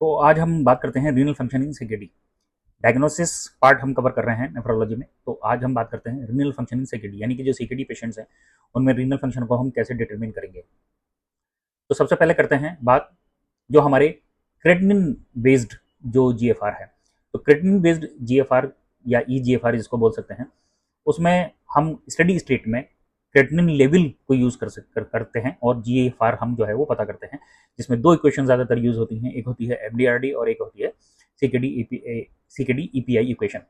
तो आज हम बात करते हैं renal functioning CKD. Diagnosis part हम कवर कर रहे हैं नेफ्रोलॉजी में। तो आज हम बात करते हैं रीनल फंक्शनिंग सीकेडी, यानी कि जो सीकेडी पेशेंट्स हैं उनमें रीनल फंक्शन को हम कैसे डिटरमिन करेंगे। तो सबसे पहले करते हैं बात जो हमारे क्रेटिनिन बेस्ड जो जीएफआर है। तो क्रेटिनिन बेस्ड जीएफआर या ईजीएफआर जिसको बोल सकते हैं, उसमें हम स्टडी स्टेट में क्रेटिनिन लेवल को यूज करते हैं और जीएफआर हम जो है वो पता करते हैं, जिसमें दो इक्वेशन ज्यादातर यूज होती हैं। एक होती है एफडीआरडी और एक होती है सीकेडी ईपीआई इक्वेशन।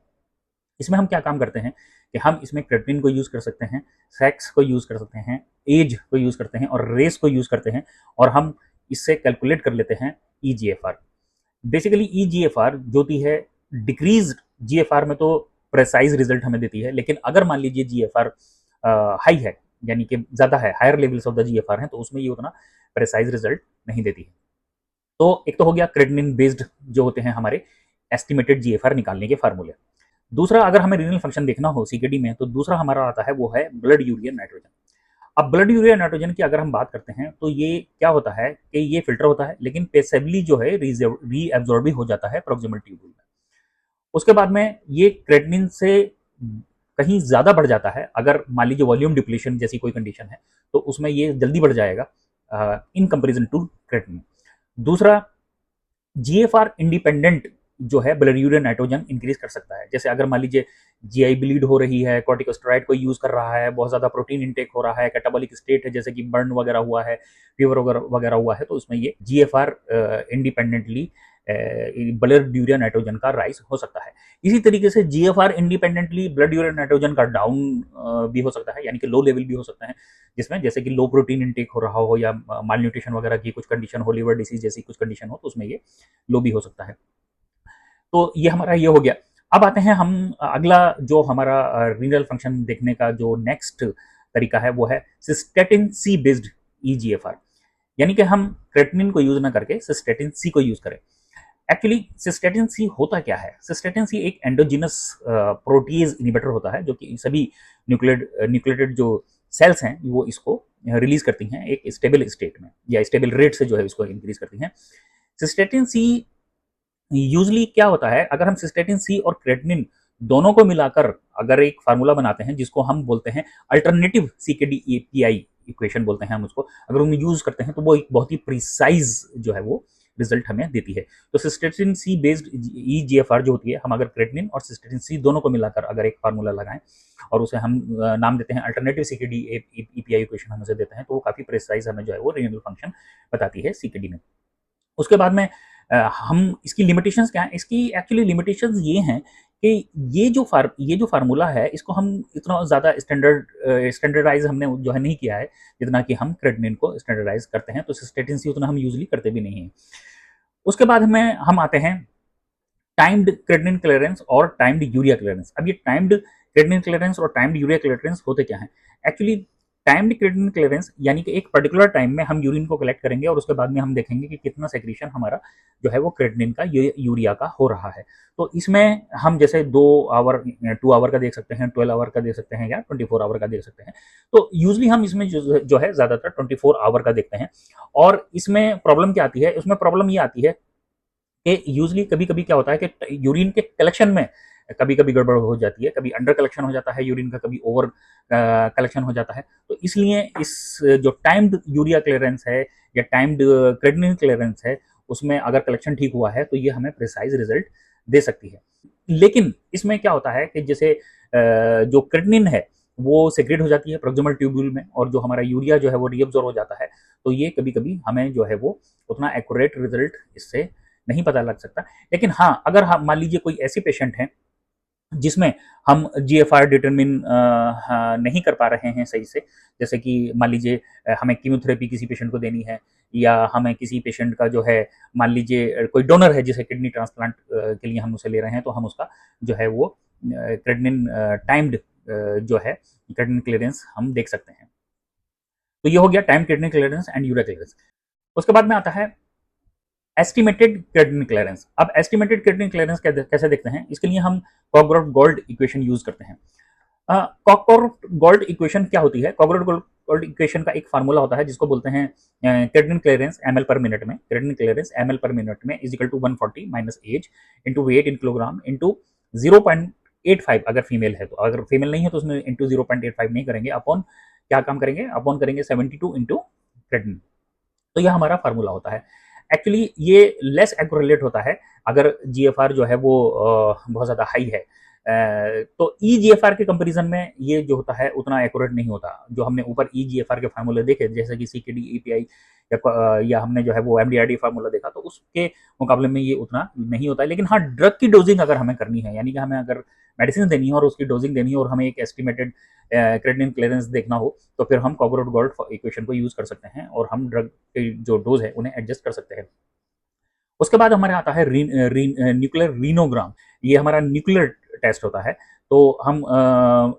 इसमें हम क्या काम करते हैं कि हम इसमें क्रेटिनिन को यूज कर सकते हैं, सेक्स को यूज कर सकते हैं, एज को यूज करते हैं और रेस को यूज करते हैं, और हम इससे कैलकुलेट कर लेते हैं ईजीएफआर। बेसिकली ईजीएफआर जो होती है डिक्रीज जीएफआर में तो प्रेसाइज रिजल्ट हमें देती है, लेकिन अगर मान लीजिए जीएफआर हाई है, यानी कि ज्यादा है, higher levels of the GFR है, तो उसमें ये उतना प्रेसाइज रिजल्ट नहीं देती है। तो एक तो हो गया क्रेटिनिन बेस्ड जो होते हैं हमारे एस्टिमेटेड जीएफआर निकालने के फार्मूले। दूसरा, अगर हमें रीनल फंक्शन देखना हो सीकेडी में, तो दूसरा हमारा आता है वो है ब्लड यूरिया नाइट्रोजन। अब ब्लड यूरिया नाइट्रोजन की अगर हम बात करते हैं तो ये क्या होता है कि ये फिल्टर होता है, लेकिन पेसेबली जो है रीएब्जॉर्ब भी हो जाता है प्रोक्सिमल ट्यूब्यूल में। उसके बाद में ये क्रेटिनिन से कहीं ज्यादा बढ़ जाता है। अगर मान लीजिए वॉल्यूम डिप्लीशन जैसी कोई कंडीशन है तो उसमें ये जल्दी बढ़ जाएगा इन कंपेरिजन टू क्रेटिनिन। दूसरा, जीएफआर इंडिपेंडेंट जो है ब्लड यूरिया नाइट्रोजन इंक्रीज कर सकता है। जैसे अगर मान लीजिए जीआई ब्लीड हो रही है, कॉर्टिकोस्टेरॉइड को यूज कर रहा है, बहुत ज्यादा प्रोटीन इंटेक हो रहा है, कैटाबॉलिक स्टेट है जैसे कि बर्न वगैरह हुआ है, फीवर वगैरह हुआ है, तो उसमें ये GFR independently blood urea nitrogen का राइज हो सकता है। इसी तरीके से GFR independently blood urea nitrogen का डाउन भी हो सकता है, यानी कि लो लेवल भी हो सकता है, जिसमें जैसे कि लो प्रोटीन इंटेक हो रहा हो या माल न्यूट्रिशन वगैरह की कुछ कंडीशन हो, लिवर डिसीज जैसी कुछ कंडीशन हो, तो उसमें ये लो भी हो सकता है। तो ये हमारा ये हो गया। अब आते हैं हम अगला जो हमारा रीनल फंक्शन देखने का जो नेक्स्ट तरीका है वो है सिस्टेटिन सी बेस्ड ईजीएफआर, यानी कि हम क्रेटिनिन को यूज ना करके सिस्टेटिन सी को यूज करें। एक्चुअली सिस्टेटिन सी होता क्या है? सिस्टेटिन सी एक एंडोजिनस प्रोटीज इनिबिटर होता है, जो कि सभी न्यूक्लिएटेड जो सेल्स हैं वो इसको रिलीज करती हैं एक स्टेबल स्टेट में, या स्टेबल रेट से जो है इसको इंक्रीज करती हैं। सिस्टेटिन सी यूजली क्या होता है, अगर हम सिस्टेटिन सी और क्रेटिनिन दोनों को मिलाकर अगर एक फार्मूला बनाते हैं जिसको हम बोलते हैं अल्टरनेटिव सीकेडी एपीआई इक्वेशन बोलते हैं हम उसको, अगर हम यूज करते हैं तो वो एक बहुत ही प्रिसाइज जो है वो रिजल्ट हमें देती है। तो सिस्टेटिन सी बेस्ड ईजीएफआर जो होती है, हम अगर क्रेटिनिन और सिस्टेटिन सी दोनों को मिलाकर अगर एक फार्मूला लगाएं और उसे हम नाम देते हैं अल्टरनेटिव सीकेडी ईपीआई इक्वेशन, हम उसे देते हैं, तो वो काफी प्रिसाइज हमें जो है वो रीनल फंक्शन बताती है सीकेडी में। उसके बाद में हम इसकी लिमिटेशंस क्या हैं? इसकी एक्चुअली लिमिटेशंस ये हैं कि ये जो फार्मूला है इसको हम इतना ज़्यादा स्टैंडर्डाइज हमने जो है नहीं किया है जितना कि हम क्रेटिनिन को स्टैंडर्डाइज करते हैं। तो सिस्टेटिन सी उतना हम यूजली करते भी नहीं हैं। उसके बाद में हम आते हैं टाइम्ड क्रेटिनिन क्लियरेंस और टाइम्ड यूरिया क्लियरेंस। अब ये टाइम्ड क्रेटिनिन क्लियरेंस और टाइम्ड यूरिया क्लियरेंस होते क्या हैं? एक्चुअली टाइम्ड क्रेटिनिन क्लियरेंस यानी कि एक पर्टिकुलर टाइम में हम यूरिन को कलेक्ट करेंगे और उसके बाद में हम देखेंगे कि कितना सेक्रेशन हमारा जो है वो क्रेटिनिन का यूरिया का हो रहा है। तो इसमें हम जैसे 2 आवर 2 आवर का देख सकते हैं, 12 आवर का देख सकते हैं, या 24 आवर का देख सकते हैं। तो यूजली हम इसमें जो है ज्यादातर 24 आवर का देखते हैं। और इसमें प्रॉब्लम क्या आती है? इसमें प्रॉब्लम ये आती है कि यूजली कभी कभी क्या होता है कि यूरिन के कलेक्शन में कभी कभी गड़बड़ हो जाती है, कभी अंडर कलेक्शन हो जाता है यूरिन का, कभी ओवर कलेक्शन हो जाता है। तो इसलिए इस जो टाइम्ड यूरिया क्लियरेंस है या टाइम्ड क्रेटिनिन क्लियरेंस है, उसमें अगर कलेक्शन ठीक हुआ है तो ये हमें प्रिसाइज रिजल्ट दे सकती है। लेकिन इसमें क्या होता है कि जैसे जो क्रेटिनिन है वो सेक्रेट हो जाती है प्रोक्सिमल ट्यूब्यूल में, और जो हमारा यूरिया जो है वो रीअब्जॉर्ब हो जाता है। तो ये कभी कभी हमें जो है वो उतना एक्यूरेट रिजल्ट इससे नहीं पता लग सकता। लेकिन हाँ, अगर हम मान लीजिए कोई ऐसी पेशेंट है जिसमें हम जीएफआर डिटरमिन नहीं कर पा रहे हैं सही से, जैसे कि मान लीजिए हमें कीमोथेरेपी किसी पेशेंट को देनी है, या हमें किसी पेशेंट का जो है मान लीजिए कोई डोनर है जिसे किडनी ट्रांसप्लांट के लिए हम उसे ले रहे हैं, तो हम उसका जो है वो क्रेटिनिन टाइम्ड जो है क्रेटिनिन क्लियरेंस हम देख सकते हैं। तो ये हो गया time creatinine clearance and urea clearance. उसके बाद में आता है एस्टिमेटेड क्रेटिनिन क्लियरेंस। अब एस्टिमेटेड क्रेटिनिन क्लियरेंस कैसे देखते हैं? इसके लिए हम कॉकग्रॉफ गोल्ड इक्वेशन यूज करते हैं। कॉकग्रॉफ गोल्ड इक्वेशन क्या होती है? कॉकग्रॉफ इक्वेशन का एक फार्मूला होता है जिसको बोलते हैं क्रेटिनिन क्लियरेंस ml पर मिनट में, क्रेटिनिन क्लियरेंस ml पर मिनट में is equal to 140 minus age into weight in kilogram into 0.85 अगर फीमेल है तो, अगर फीमेल नहीं है तो उसमें इंटू 0.85 नहीं करेंगे, अपॉन क्या काम करेंगे, अपॉन करेंगे 72 इंटू क्रेटिनिन। तो यह हमारा फार्मूला होता है। एक्चुअली ये लेस एक्यूरेट होता है अगर जीएफआर जो है वो बहुत ज़्यादा हाई है, तो ईजीएफआर के कंपैरिजन में ये जो होता है उतना एक्यूरेट नहीं होता। जो हमने ऊपर ईजीएफआर के फार्मूले देखे जैसे कि सीकेडी ईपीआई या हमने जो है वो एमडीआरडी फार्मूला देखा, तो उसके मुकाबले में ये उतना नहीं होता है। लेकिन हाँ, ड्रग की डोजिंग अगर हमें करनी है, यानी कि हमें अगर मेडिसिन देनी है और उसकी डोजिंग देनी है और हमें एक एस्टिमेटेड क्रेटिनिन क्लियरेंस देखना हो, तो फिर हम कॉकरोड गोल्ड इक्वेशन को यूज कर सकते हैं और हम ड्रग के जो डोज है उन्हें एडजस्ट कर सकते हैं। उसके बाद हमारे आता है न्यूक्लियर रीनोग्राम। ये हमारा न्यूक्लियर टेस्ट होता है। तो हम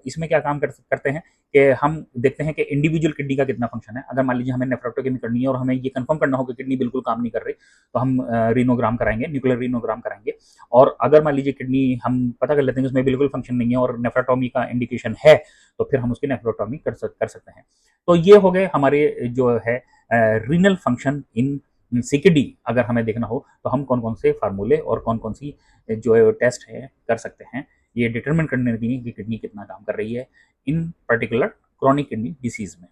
इसमें क्या काम करते हैं कि हम देखते हैं कि इंडिविजुअल किडनी का कितना फंक्शन है। अगर मान लीजिए हमें नेफ्रोटोमी करनी है और हमें ये कंफर्म करना हो कि किडनी बिल्कुल काम नहीं कर रही, तो हम रीनोग्राम कराएंगे, न्यूक्लियर रीनोग्राम कराएंगे। और अगर मान लीजिए किडनी हम पता कर लेते हैं कि उसमें बिल्कुल फंक्शन नहीं है और नेफ्रोटोमी का इंडिकेशन है, तो फिर हम उसकी नेफ्रोटोमी कर सकते हैं। तो ये हो गए हमारे जो है रीनल फंक्शन इन सीकेडी। अगर हमें देखना हो तो हम कौन कौन से फार्मूले और कौन कौन सी जो टेस्ट है कर सकते हैं, ये डिटरमिन करने के लिए कि किडनी कितना काम कर रही है इन पर्टिकुलर क्रॉनिक किडनी डिसीज में।